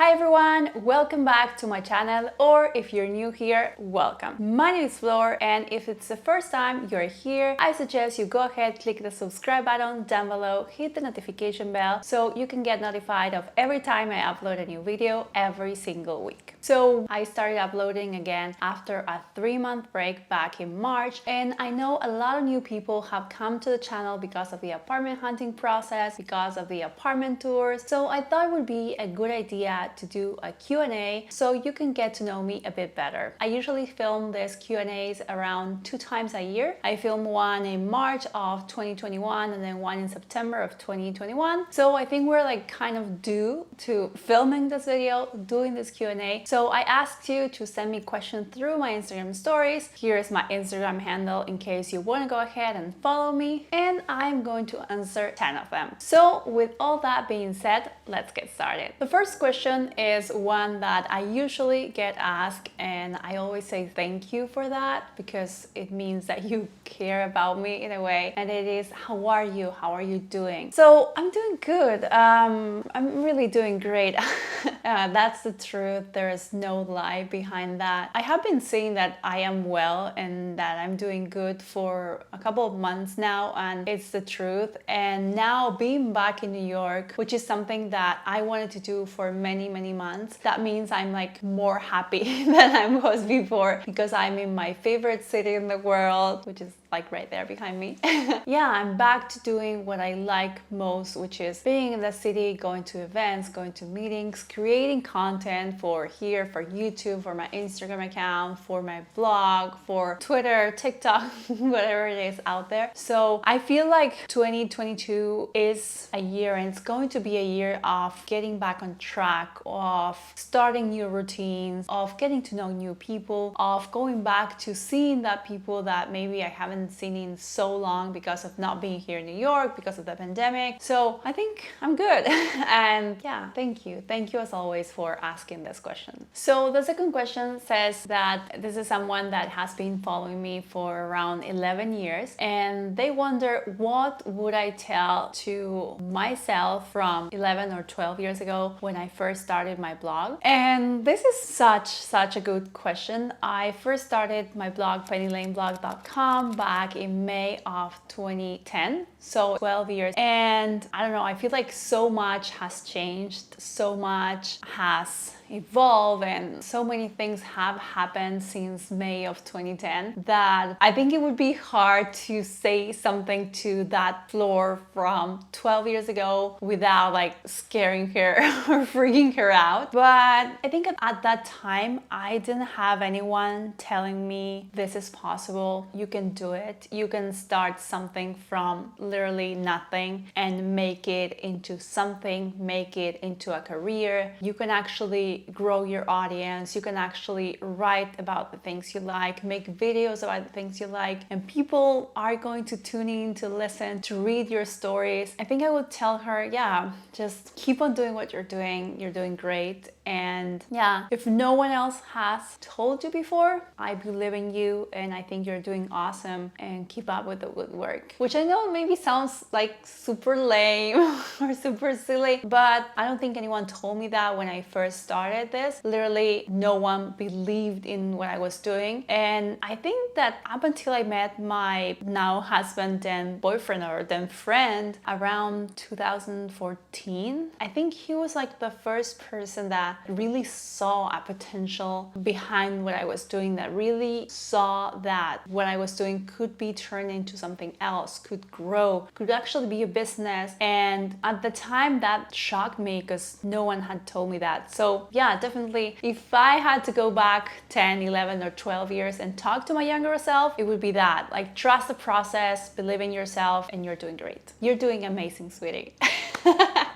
Hi everyone, welcome back to my channel, or if you're new here, welcome. My name is Flor, and if it's the first time you're here, I suggest you go ahead, click the subscribe button down below, hit the notification bell so you can get notified of every time I upload a new video every single week. So I started uploading again after a 3-month break back in March, and I know a lot of new people have come to the channel because of the apartment hunting process, because of the apartment tours. So I thought it would be a good idea to do a Q&A so you can get to know me a bit better. I usually film these Q&As around 2 times a year. I film one in March of 2021 and then one in September of 2021. So I think we're like kind of due to filming this video, doing this Q&A. So I asked you to send me questions through my Instagram stories. Here is my Instagram handle in case you want to go ahead and follow me, and I'm going to answer 10 of them. So with all that being said, let's get started. The first question is one that I usually get asked, and I always say thank you for that because it means that you care about me in a way, and it is, how are you? How are you doing? So I'm doing good. I'm really doing great. That's the truth. There is no lie behind that. I have been saying that I am well and that I'm doing good for a couple of months now, and it's the truth. And now being back in New York, which is something that I wanted to do for many months, that means I'm like more happy than I was before because I'm in my favorite city in the world, which is like right there behind me. Yeah, I'm back to doing what I like most, which is being in the city, going to events, going to meetings, creating content for here, for YouTube, for my Instagram account, for my blog, for Twitter, TikTok, whatever it is out there. So I feel like 2022 is a year, and it's going to be a year of getting back on track, of starting new routines, of getting to know new people, of going back to seeing that people that maybe I haven't seen in so long because of not being here in New York, because of the pandemic. So I think I'm good. And yeah, thank you. Thank you as always for asking this question. So the second question says that this is someone that has been following me for around 11 years, and they wonder, what would I tell to myself from 11 or 12 years ago when I first started my blog? And this is such a good question. I first started my blog, pennylaneblog.com, back in May of 2010, so 12 years. And I don't know, I feel like so much has changed, so much has evolved, and so many things have happened since May of 2010 that I think it would be hard to say something to that Flor from 12 years ago without like scaring her or freaking her out. But I think at that time I didn't have anyone telling me this is possible, you can do it, you can start something from literally nothing and make it into something, make it into a career. You can actually grow your audience, you can actually write about the things you like, make videos about the things you like, and people are going to tune in to listen, to read your stories. I think I would tell her, yeah, just keep on doing what you're doing great. And yeah, if no one else has told you before, I believe in you and I think you're doing awesome, and keep up with the good work. Which I know maybe sounds like super lame or super silly, but I don't think anyone told me that when I first started this. Literally no one believed in what I was doing. And I think that up until I met my now husband and boyfriend, or then friend, around 2014, I think he was like the first person that really saw a potential behind what I was doing, that really saw that what I was doing could be turned into something else, could grow, could actually be a business. And at the time that shocked me because no one had told me that. So yeah, definitely if I had to go back 10, 11 or 12 years and talk to my younger self, it would be that, like, trust the process, believe in yourself, and you're doing great. You're doing amazing, sweetie.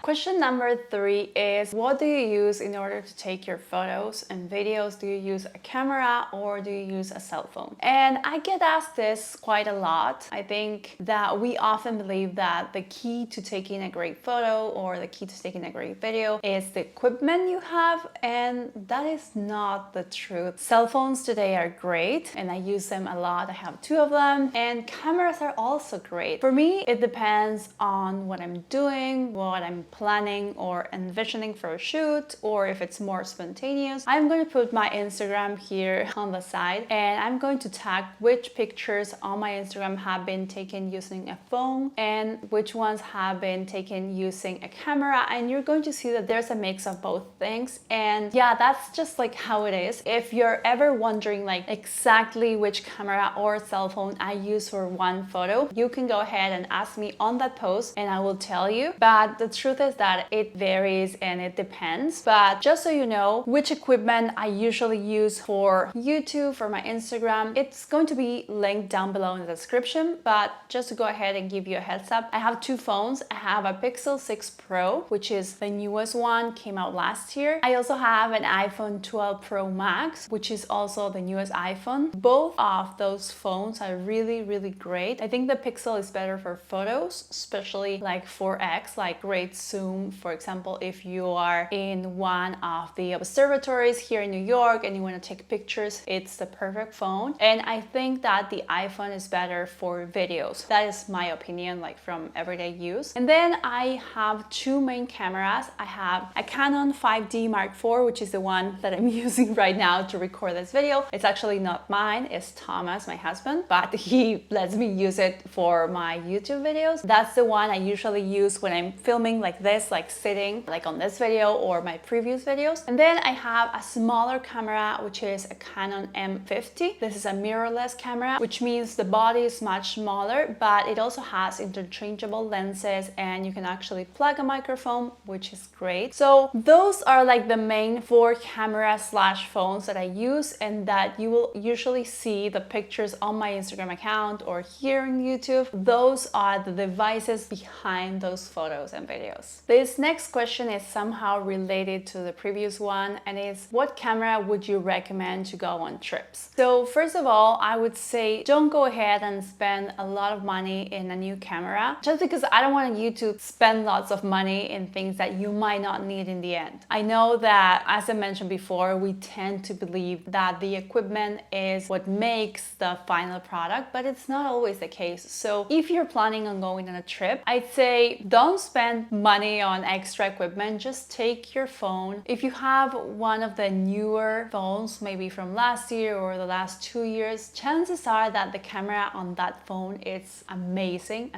Question number 3 is, what do you use in order to take your photos and videos? Do you use a camera or do you use a cell phone? And I get asked this quite a lot. I think that we often believe that the key to taking a great photo or the key to taking a great video is the equipment you have, and that is not the truth. Cell phones today are great and I use them a lot. I have 2 of them, and cameras are also great. For me, it depends on what I'm doing, what I'm planning or envisioning for a shoot, or if it's more spontaneous. I'm going to put my Instagram here on the side, and I'm going to tag which pictures on my Instagram have been taken using a phone and which ones have been taken using a camera, and you're going to see that there's a mix of both things. And yeah, that's just like how it is. If you're ever wondering like exactly which camera or cell phone I use for one photo, you can go ahead and ask me on that post and I will tell you. But the truth is that it varies and it depends. But just so you know which equipment I usually use for YouTube, for my Instagram, it's going to be linked down below in the description. But just to go ahead and give you a heads up, I have two phones. I have a Pixel 6 Pro, which is the newest one, came out last year. I also have an iPhone 12 Pro Max, which is also the newest iPhone. Both of those phones are really, really great. I think the Pixel is better for photos, especially like 4X, like great zoom. For example, if you are in one of the observatories here in New York and you want to take pictures, it's the perfect phone. And I think that the iPhone is better for videos. That is my opinion, like from everyday use. And then I have two main cameras. I have a Canon 5D Mark IV, which is the one that I'm using right now to record this video. It's actually not mine, it's Thomas, my husband, but he lets me use it for my YouTube videos. That's the one I usually use when I'm filming like this, like sitting like on this video or my previous videos. And then I have a smaller camera, which is a Canon M50. This is a mirrorless camera, which means the body is much smaller, but it also has interchangeable lenses and you can actually plug a microphone, which is great. So those are like the main four cameras slash phones that I use and that you will usually see the pictures on my Instagram account or here on YouTube. Those are the devices behind those photos and videos. This next question is somehow related to the previous one, and is what camera would you recommend to go on trips? So first of all, I would say don't go ahead and spend a lot of money in a new camera, just because I don't want you to spend lots of money in things that you might not need in the end. I know that, as I mentioned before, we tend to believe that the equipment is what makes the final product, but it's not always the case. So if you're planning on going on a trip, I'd say don't spend money on extra equipment, just take your phone. If you have one of the newer phones, maybe from last year or the last 2 years, chances are that the camera on that phone is amazing.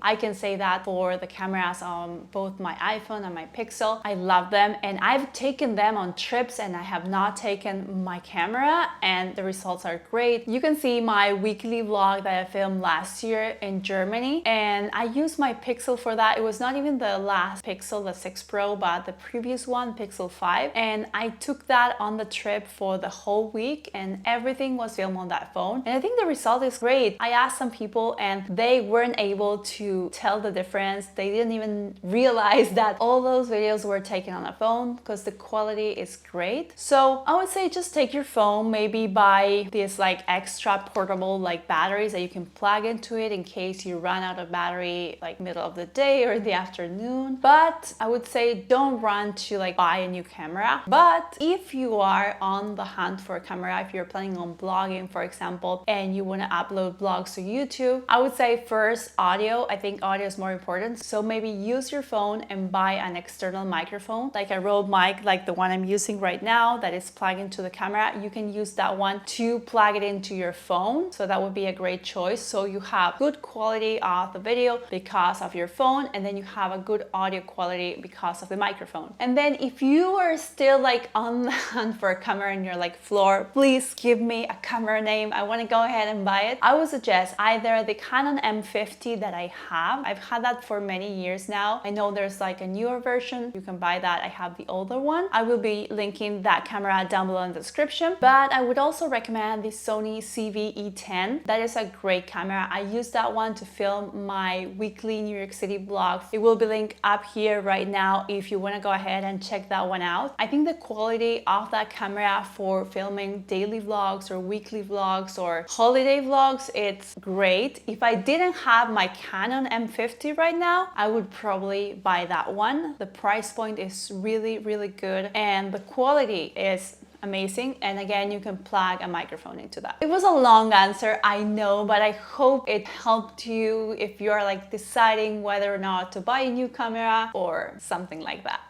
I can say that for the cameras on both my iPhone and my Pixel. I love them and I've taken them on trips and I have not taken my camera and the results are great. You can see my weekly vlog that I filmed last year in Germany and I used my Pixel for that. It was not even the last Pixel, the 6 Pro, but the previous one, Pixel 5, and I took that on the trip for the whole week and everything was filmed on that phone and I think the result is great. I asked some people and they weren't able to tell the difference. They didn't even realize that all those videos were taken on a phone because the quality is great. So I would say just take your phone, maybe buy this like extra portable like batteries that you can plug into it in case you run out of battery like middle of the day or in the afternoon. But I would say don't run to like buy a new camera. But if you are on the hunt for a camera, if you're planning on blogging, for example, and you want to upload vlogs to YouTube, I would say first audio. I think audio is more important. So maybe use your phone and buy an external microphone, like a Rode mic, like the one I'm using right now that is plugged into the camera. You can use that one to plug it into your phone. So that would be a great choice. So you have good quality of the video because of your phone, and then you have a good audio quality because of the microphone. And then if you are still like on the hunt for a camera and you're like, Flor, please give me a camera name, I want to go ahead and buy it, I would suggest either the Canon M50 that I have. I've had that for many years now. I know there's like a newer version. You can buy that. I have the older one. I will be linking that camera down below in the description. But I would also recommend the Sony CV-E10. That is a great camera. I use that one to film my weekly New York City vlogs. It will be linked up here right now if you want to go ahead and check that one out. I think the quality of that camera for filming daily vlogs or weekly vlogs or holiday vlogs, it's great. If I didn't have my Canon M50 right now, I would probably buy that one. The price point is really, really good and the quality is amazing. And again, you can plug a microphone into that. It was a long answer, I know, but I hope it helped you if you're like deciding whether or not to buy a new camera or something like that.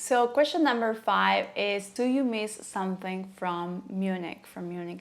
So question number 5 is, do you miss something from Munich,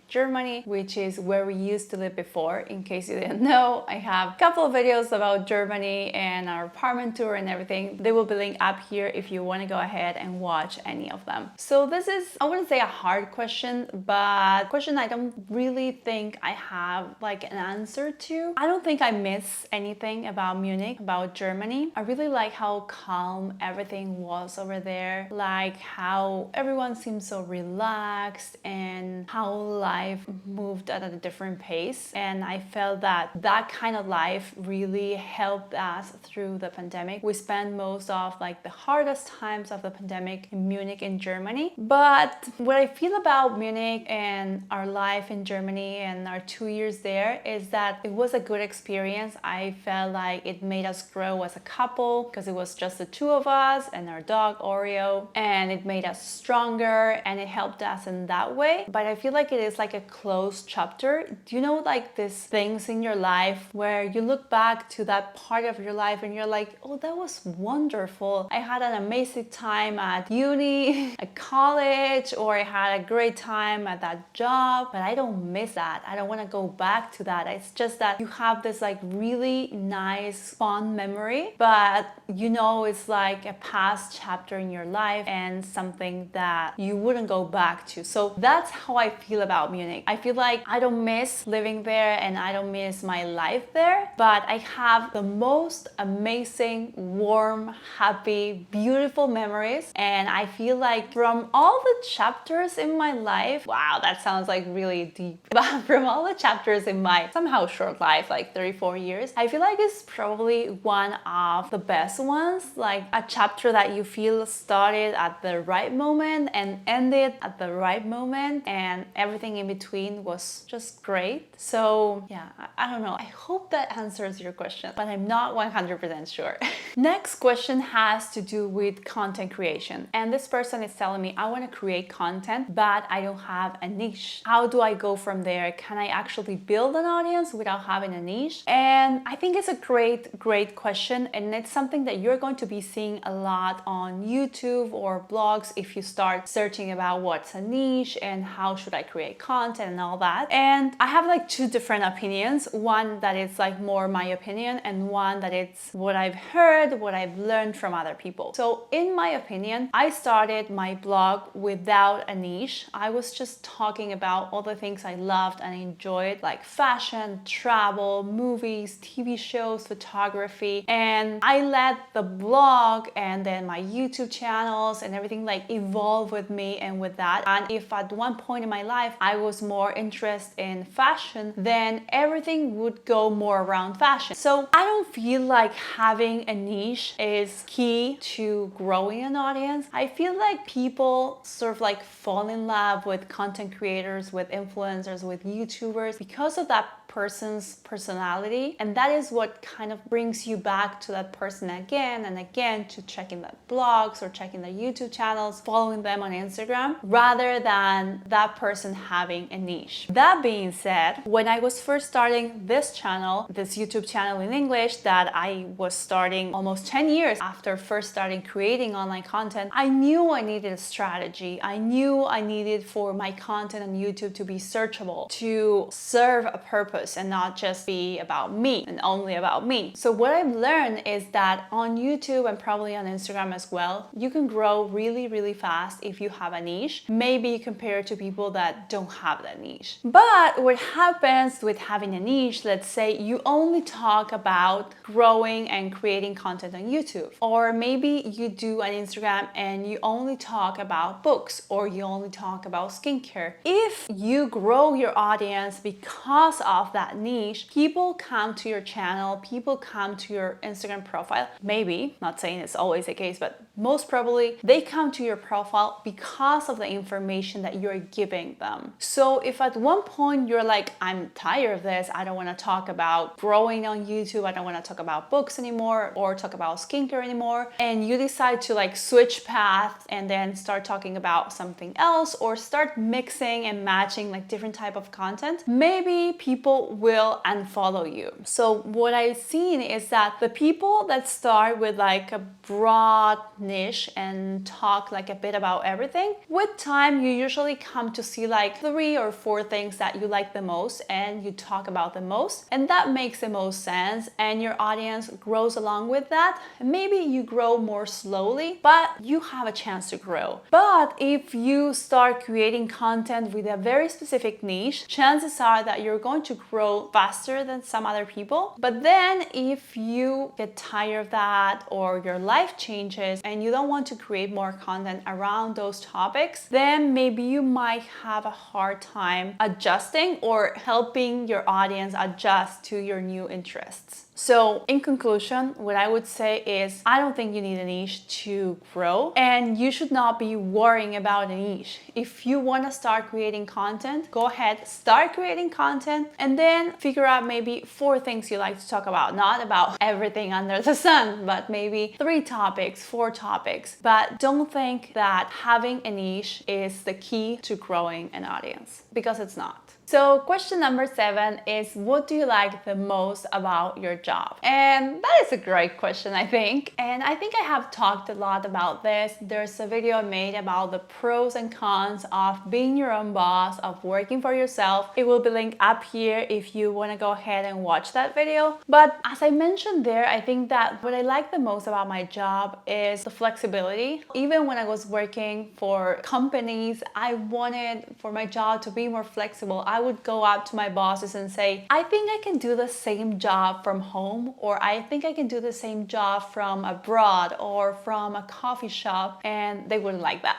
Germany, which is where we used to live before? In case you didn't know, I have a couple of videos about Germany and our apartment tour and everything. They will be linked up here if you want to go ahead and watch any of them. So this is, I wouldn't say a hard question, but a question I don't really think I have like an answer to. I don't think I miss anything about Munich, about Germany. I really like how calm everything was over there, like how everyone seemed so relaxed and how life moved at a different pace. And I felt that that kind of life really helped us through the pandemic. We spent most of like the hardest times of the pandemic in Munich in Germany. But what I feel about Munich and our life in Germany and our 2 years there is that it was a good experience. I felt like it made us grow as a couple because it was just the two of us and our dog Oreo, and it made us stronger and it helped us in that way. But I feel like it is like a closed chapter. Do you know, like these things in your life where you look back to that part of your life and you're like, oh, that was wonderful. I had an amazing time at uni, at college, or I had a great time at that job, but I don't miss that. I don't want to go back to that. It's just that you have this like really nice, fun memory, but you know, it's like a past chapter in your life and something that you wouldn't go back to. So that's how I feel about Munich. I feel like I don't miss living there and I don't miss my life there, but I have the most amazing, warm, happy, beautiful memories. And I feel like from all the chapters in my life, wow, that sounds like really deep, but from all the chapters in my somehow short life, like 34 years, I feel like it's probably one of the best ones, like a chapter that you feel started at the right moment and ended at the right moment, and everything in between was just great. So yeah, I don't know. I hope that answers your question, but I'm not 100% sure. Next question has to do with content creation. And this person is telling me, I want to create content, but I don't have a niche. How do I go from there? Can I actually build an audience without having a niche? And I think it's a great question. And it's something that you're going to be seeing a lot on YouTube or blogs if you start searching about what's a niche and how should I create content and all that. And I have like two different opinions. One that is like more my opinion, and one that it's what I've heard, what I've learned from other people. So in my opinion, I started my blog without a niche. I was just talking about all the things I loved and enjoyed, like fashion, travel, movies, TV shows, photography. And I let the blog and then my YouTube channels and everything like evolve with me and with that. And if at one point in my life I was more interested in fashion, then everything would go more around fashion. So I don't feel like having a niche is key to growing an audience. I feel like people sort of like fall in love with content creators, with influencers, with YouTubers because of that person's personality, and that is what kind of brings you back to that person again and again, to checking their blogs or checking their YouTube channels, following them on Instagram, rather than that person having a niche. That being said, when I was first starting this channel, this YouTube channel in English that I was starting almost 10 years after first starting creating online content, I knew I needed a strategy. I knew I needed for my content on YouTube to be searchable, to serve a purpose and not just be about me and only about me. So what I've learned is that on YouTube and probably on Instagram as well, you can grow really fast if you have a niche. Maybe compared to people that don't have that niche. But what happens with having a niche, let's say you only talk about growing and creating content on YouTube, or maybe you do an Instagram and you only talk about books, or you only talk about skincare. If you grow your audience because of that niche, people come to your channel, people come to your Instagram profile. Maybe, not saying it's always the case, but most probably they come to your profile because of the information that you're giving them. So if at one point you're like, I'm tired of this, I don't want to talk about growing on YouTube, I don't want to talk about books anymore or talk about skincare anymore, and you decide to like switch paths and then start talking about something else or start mixing and matching like different type of content, maybe people will unfollow you. So what I've seen is that the people that start with like a broad niche and talk like a bit about everything, with time you usually come to see like 3 or 4 things that you like the most and you talk about the most, and that makes the most sense and your audience grows along with that. Maybe you grow more slowly, but you have a chance to grow. But if you start creating content with a very specific niche, chances are that you're going to grow faster than some other people. But then if you get tired of that or your life changes and you don't want to create more content around those topics, then maybe you might have a hard time adjusting or helping your audience adjust to your new interests. So in conclusion, what I would say is I don't think you need a niche to grow, and you should not be worrying about a niche. If you want to start creating content, go ahead, start creating content, and then figure out maybe 4 things you like to talk about. Not about everything under the sun, but maybe 3 topics, 4 topics. But don't think that having a niche is the key to growing an audience, because it's not. So question number 7 is, what do you like the most about your job? And that is a great question, I think. And I think I have talked a lot about this. There's a video I made about the pros and cons of being your own boss, of working for yourself. It will be linked up here if you want to go ahead and watch that video. But as I mentioned there, I think that what I like the most about my job is the flexibility. Even when I was working for companies, I wanted for my job to be more flexible. I would go up to my bosses and say, I think I can do the same job from home, or I think I can do the same job from abroad or from a coffee shop, and they wouldn't like that.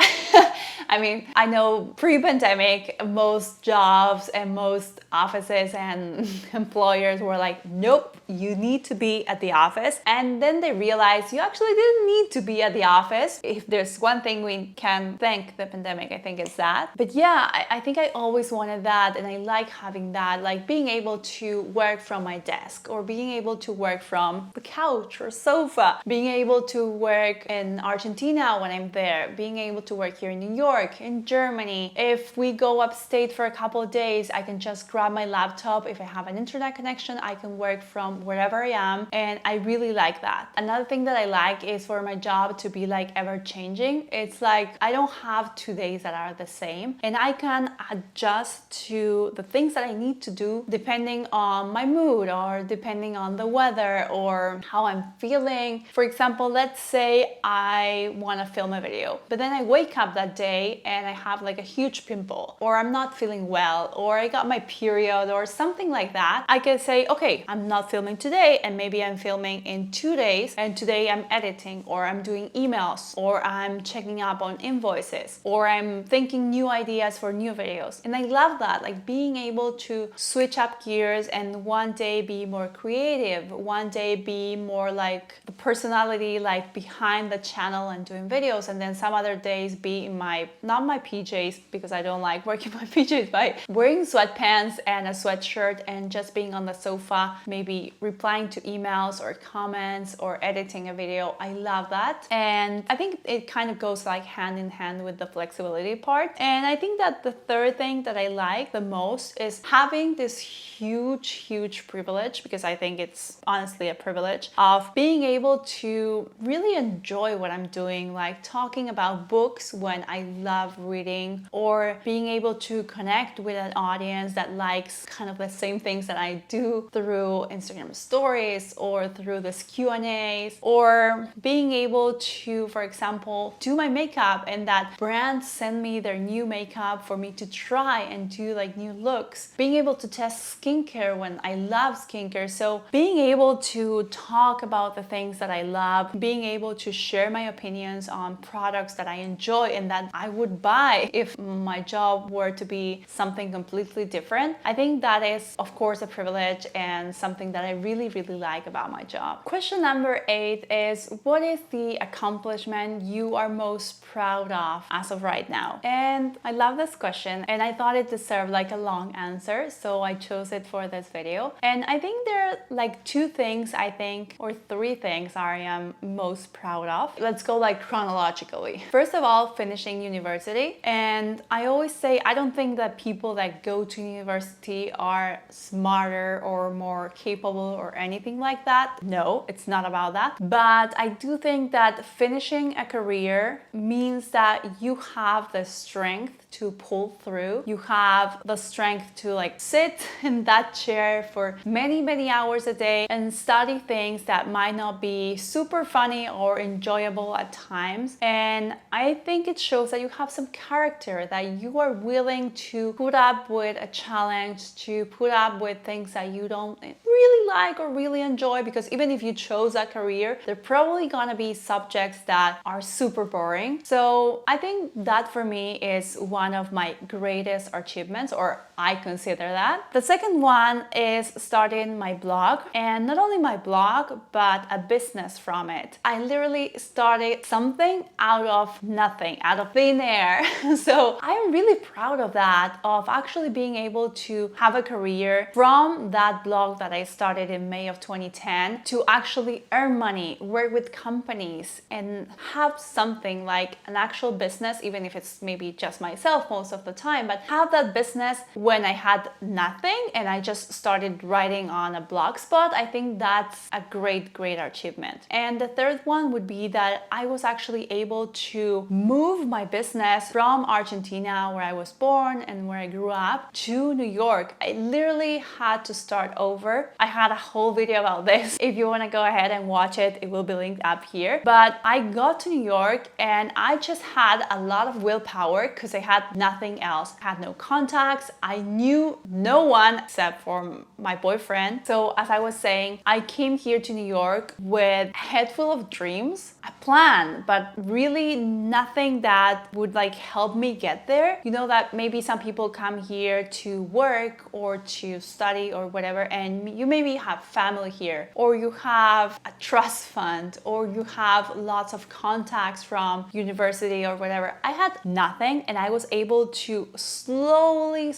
I mean, I know pre-pandemic, most jobs and most offices and employers were like, nope, you need to be at the office. And then they realized you actually didn't need to be at the office. If there's one thing we can thank the pandemic, I think it's that. But yeah, I think I always wanted that, and I like having that, like being able to work from my desk or being able to work from the couch or sofa, being able to work in Argentina when I'm there, being able to work here in New York, in Germany. If we go upstate for a couple of days, I can just grab my laptop. If I have an internet connection, I can work from wherever I am, and I really like that. Another thing that I like is for my job to be like ever changing. It's like I don't have 2 days that are the same, and I can adjust to the things that I need to do depending on my mood or depending on the weather or how I'm feeling. For example, let's say I want to film a video, but then I wake up that day and I have like a huge pimple, or I'm not feeling well, or I got my period or something like that. I can say, okay, I'm not filming today, and maybe I'm filming in 2 days, and today I'm editing, or I'm doing emails, or I'm checking up on invoices, or I'm thinking new ideas for new videos. And I love that, like being able to switch up gears and one day be more creative, one day be more like the personality like behind the channel and doing videos, and then some other days be in my, not my PJs, because I don't like working my PJs, but wearing sweatpants and a sweatshirt and just being on the sofa, maybe replying to emails or comments or editing a video. I love that. And I think it kind of goes like hand in hand with the flexibility part. And I think that the third thing that I like the most is having this huge privilege, because I think it's honestly a privilege, of being able to really enjoy what I'm doing, like talking about books when I love reading, or being able to connect with an audience that likes kind of the same things that I do through Instagram stories or through this Q&As, or being able to, for example, do my makeup and that brands send me their new makeup for me to try and do like new looks, being able to test skincare when I love skincare. So being able to talk about the things that I love, being able to share my opinions on products that I enjoy and that I would buy if my job were to be something completely different. I think that is, of course, a privilege and something that I really, really like about my job. Question number 8 is, what is the accomplishment you are most proud of as of right now? And I love this question, and I thought it deserved like a long answer, so I chose it for this video. And I think there are like 2 things, I think, or 3 things I am most proud of. Let's go like chronologically. First of all, finishing university. And I always say, I don't think that people that go to university are smarter or more capable or anything like that. No, it's not about that. But I do think that finishing a career means that you have the strength to pull through. You have the strength to like sit in that chair for many, many hours a day and study things that might not be super funny or enjoyable at times. And I think it shows that you have some character, that you are willing to put up with a challenge, to put up with things that you don't really like or really enjoy, because even if you chose that career, there are probably gonna be subjects that are super boring. So I think that for me is one of my greatest achievements, or I consider that. The second one is starting my blog, and not only my blog, but a business from it. I literally started something out of nothing, out of thin air. So I'm really proud of that, of actually being able to have a career from that blog that I started in May of 2010 to actually earn money, work with companies, and have something like an actual business, even if it's maybe just myself most of the time, but have that business when I had nothing and I just started writing on a blog spot. I think that's a great, great achievement. And the third one would be that I was actually able to move my business from Argentina, where I was born and where I grew up, to New York. I literally had to start over. I had a whole video about this. If you want to go ahead and watch it, it will be linked up here. But I got to New York and I just had a lot of willpower because I had nothing else. I had no contacts. I knew no one except for my boyfriend. So as I was saying, I came here to New York with a head full of dreams, a plan, but really nothing that would like help me get there. You know that maybe some people come here to work or to study or whatever, and you maybe have family here, or you have a trust fund, or you have lots of contacts from university or whatever. I had nothing, and I was able to slowly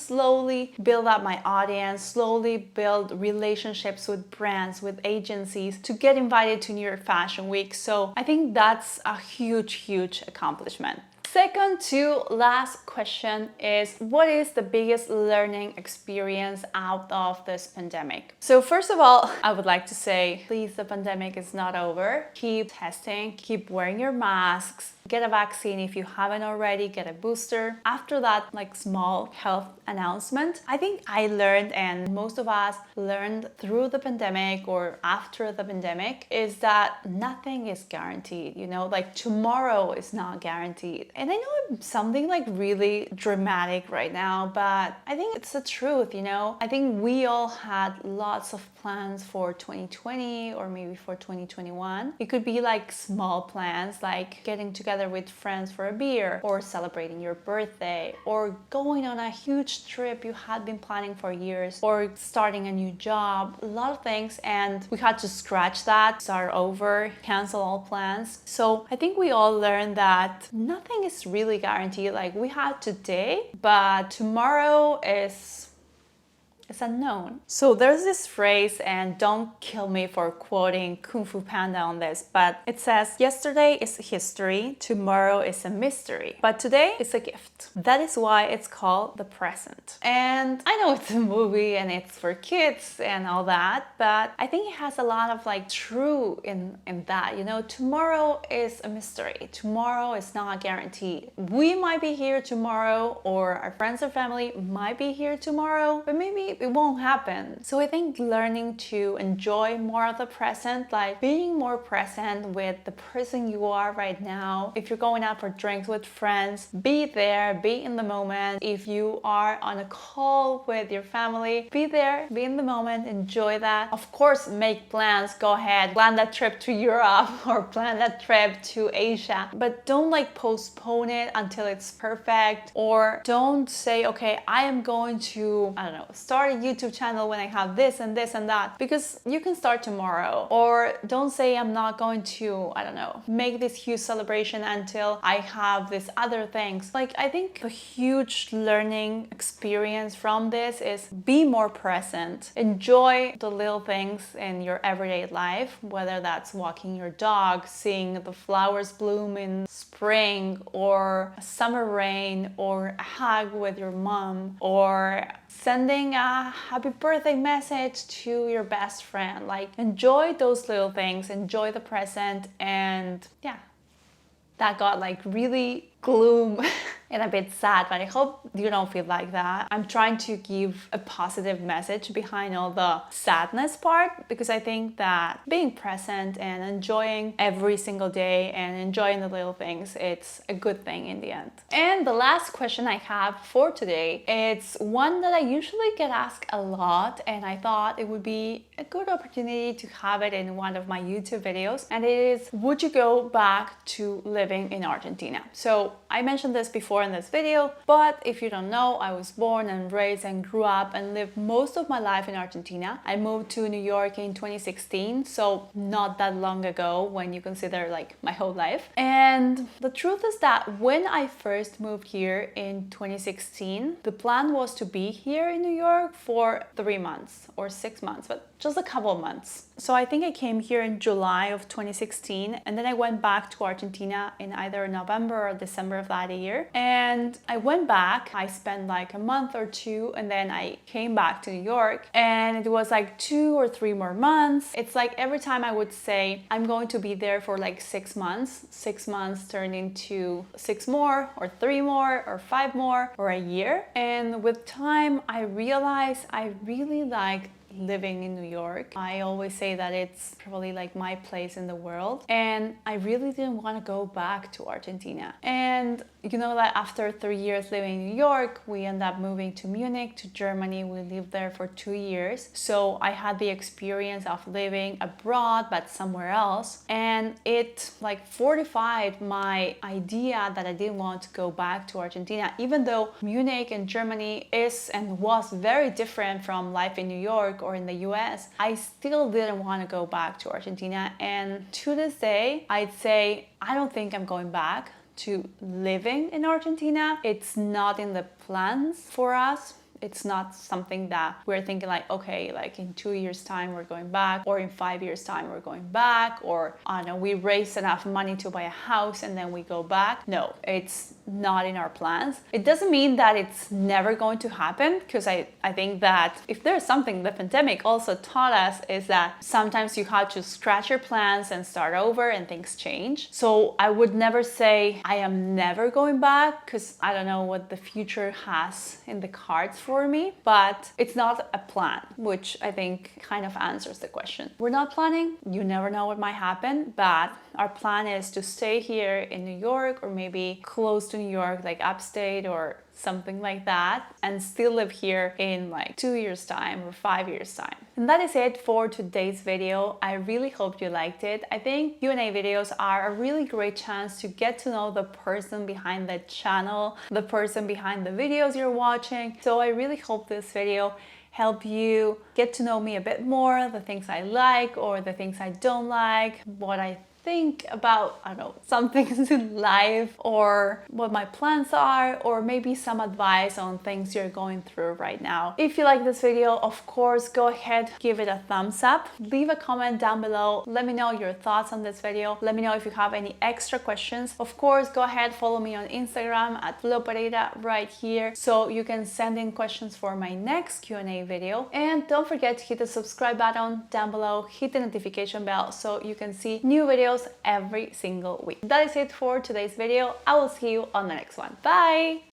build up my audience, slowly build relationships with brands, with agencies, to get invited to New York Fashion Week. So I think that's a huge accomplishment. Second to last question is, what is the biggest learning experience out of this pandemic? So first of all, I would like to say, please, the pandemic is not over. Keep testing, keep wearing your masks, get a vaccine if you haven't already, get a booster. After that, like small health announcement, I think I learned, and most of us learned through the pandemic or after the pandemic, is that nothing is guaranteed, you know, like tomorrow is not guaranteed. And I know I'm something like really dramatic right now, but I think it's the truth, you know. I think we all had lots of plans for 2020 or maybe for 2021. It could be like small plans, like getting together with friends for a beer, or celebrating your birthday, or going on a huge trip you had been planning for years, or starting a new job, a lot of things. And we had to scratch that, start over, cancel all plans. So I think we all learned that nothing is really guaranteed. Like we had today, but tomorrow is unknown. So there's this phrase, and don't kill me for quoting Kung Fu Panda on this, but it says, yesterday is history, tomorrow is a mystery, but today is a gift. That is why it's called the present. And I know it's a movie and it's for kids and all that, but I think it has a lot of like true in that, you know, tomorrow is a mystery. Tomorrow is not guaranteed. We might be here tomorrow, or our friends or family might be here tomorrow, but maybe it won't happen. So I think learning to enjoy more of the present, like being more present with the person you are right now. If you're going out for drinks with friends, be there, be in the moment. If you are on a call with your family, be there, be in the moment, enjoy that. Of course, make plans, go ahead, plan that trip to Europe or plan that trip to Asia, but don't like postpone it until it's perfect, or don't say, okay, I am going to, I don't know, start a YouTube channel when I have this and this and that, because you can start tomorrow. Or don't say, I'm not going to, I don't know, make this huge celebration until I have these other things. Like, I think the huge learning experience from this is be more present. Enjoy the little things in your everyday life, whether that's walking your dog, seeing the flowers bloom in spring, or a summer rain, or a hug with your mom, or sending a happy birthday message to your best friend. Like, enjoy those little things, enjoy the present. And yeah, that got like really gloom and a bit sad, but I hope you don't feel like that. I'm trying to give a positive message behind all the sadness part, because I think that being present and enjoying every single day and enjoying the little things, it's a good thing in the end. And the last question I have for today, it's one that I usually get asked a lot, and I thought it would be a good opportunity to have it in one of my YouTube videos, and it is, would you go back to living in Argentina? So I mentioned this before in this video, but if you don't know, I was born and raised and grew up and lived most of my life in Argentina. I moved to New York in 2016, so not that long ago when you consider like my whole life. And the truth is that when I first moved here in 2016, the plan was to be here in New York for 3 months or 6 months, but just a couple of months. So I think I came here in July of 2016, and then I went back to Argentina in either November or December of that year. And I went back, I spent like a month or two, and then I came back to New York, and it was like 2 or 3 more months. It's like every time I would say I'm going to be there for like 6 months, 6 months turned into 6 more or 3 more or 5 more or a year. And with time, I realized I really liked living in New York. I always say that it's probably like my place in the world, and I really didn't want to go back to Argentina. And you know that after 3 years living in New York, we ended up moving to Munich, to Germany. We lived there for 2 years. So I had the experience of living abroad, but somewhere else. And it like fortified my idea that I didn't want to go back to Argentina, even though Munich and Germany is and was very different from life in New York or in the US. I still didn't want to go back to Argentina. And to this day, I'd say I don't think I'm going back to living in Argentina. It's not in the plans for us. It's not something that we're thinking like, okay, like in 2 years time we're going back, or in 5 years time we're going back, or I don't know, we raise enough money to buy a house and then we go back. No, it's not in our plans. It doesn't mean that it's never going to happen, because I think that if there's something the pandemic also taught us is that sometimes you have to scratch your plans and start over and things change. So I would never say I am never going back, because I don't know what the future has in the cards for me, but it's not a plan, which I think kind of answers the question. We're not planning, you never know what might happen, but our plan is to stay here in New York, or maybe close to New York, like upstate or something like that, and still live here in like 2 years time or 5 years time. And that is it for today's video. I really hope you liked it. I think Q&A videos are a really great chance to get to know the person behind the channel, the person behind the videos you're watching. So I really hope this video help you get to know me a bit more, the things I like or the things I don't like, what I think about, I don't know, some things in life, or what my plans are, or maybe some advice on things you're going through right now. If you like this video, of course, go ahead, give it a thumbs up, leave a comment down below, let me know your thoughts on this video, let me know if you have any extra questions. Of course, go ahead, follow me on Instagram at Pereira right here, so you can send in questions for my next Q&A video. And don't forget to hit the subscribe button down below, hit the notification bell so you can see new videos every single week. That is it for today's video. I will see you on the next one. Bye!